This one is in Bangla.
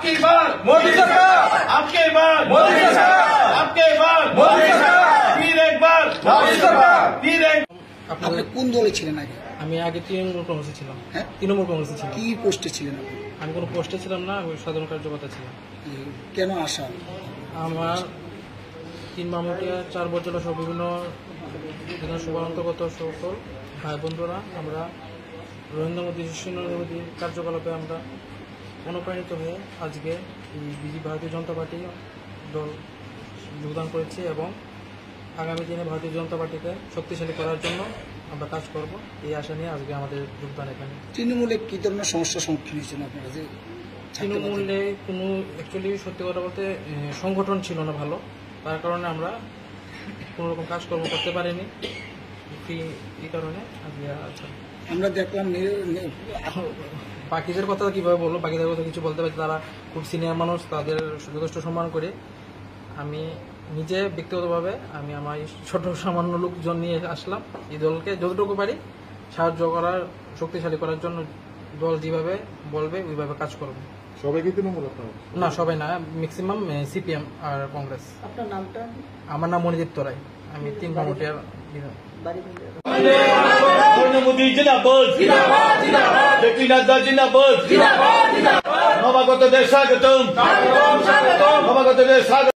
आपकी बार मोदी सरकार, आपके बार मोदी सरकार, आपके बार मोदी सरकार, फिर एक बार मोदी सरकार, फिर एक। আপনি কোন দলে ছিলেন আগে? আমি আগে তৃণমূল কংগ্রেসে ছিলাম। হ্যাঁ, তৃণমূল কংগ্রেসে ছিলাম। কি পোস্টে ছিলেন আপনি? আমি কোনো পোস্টে ছিলাম না, আমি সাধারণ কার্যকর্তা ছিলাম। কেন আসা? আমার 3 মামুটিয়া 4 বছর সব বিভিন্ন বিধানসভার অন্তর্গত সকল ভাই বন্ধুরা আমরা নরেন্দ্র মোদী কার্যকলাপে আমরা অনুপ্রাণিত হয়ে আজকে এই ভারতীয় জনতা পার্টি দল যোগদান করেছি এবং আগামী দিনে ভারতীয় জনতা পার্টিকে শক্তিশালী করার জন্য আমরা কাজ করব, এই আশা নিয়ে আজকে আমাদের যোগদান এখানে। তৃণমূলে কি ধরনের সমস্যার সম্মুখীন হয়েছেন আপনারা? যে তৃণমূলে কোনো অ্যাকচুয়ালি সত্যি কথা বলতে সংগঠন ছিল না ভালো, তার কারণে আমরা কোনো রকম কাজকর্ম করতে পারিনি, এই কারণে আজকে আমরা দেখলাম বাকিদের কথা কীভাবে বলবো, বাকিদের কথা কিছু বলতে পারি, তারা খুব সিনিয়র মানুষ, তাদের যথেষ্ট সম্মান করে আমি নিজে ব্যক্তিগতভাবে আমি আমার ছোট সামান্য লোকজন নিয়ে আসলাম এই দলকে যতটুকু পারি সাহায্য করার, শক্তিশালী করার জন্য দল যেভাবে বলবে ওইভাবে কাজ করবো। সবাই কি তৃণমূল? না, সবাই না, ম্যাক্সিমাম সিপিএম আর কংগ্রেস। আপনার নামটা? আমার নাম মনিদীপ্ত রায়, আমি 3 মামুটিয়ার। মোদী জিন্দাবাদ, জেপি নাড্ডা জিন্দাবাদ, নবাগতদের স্বাগতম, নবাগতদের স্বাগত।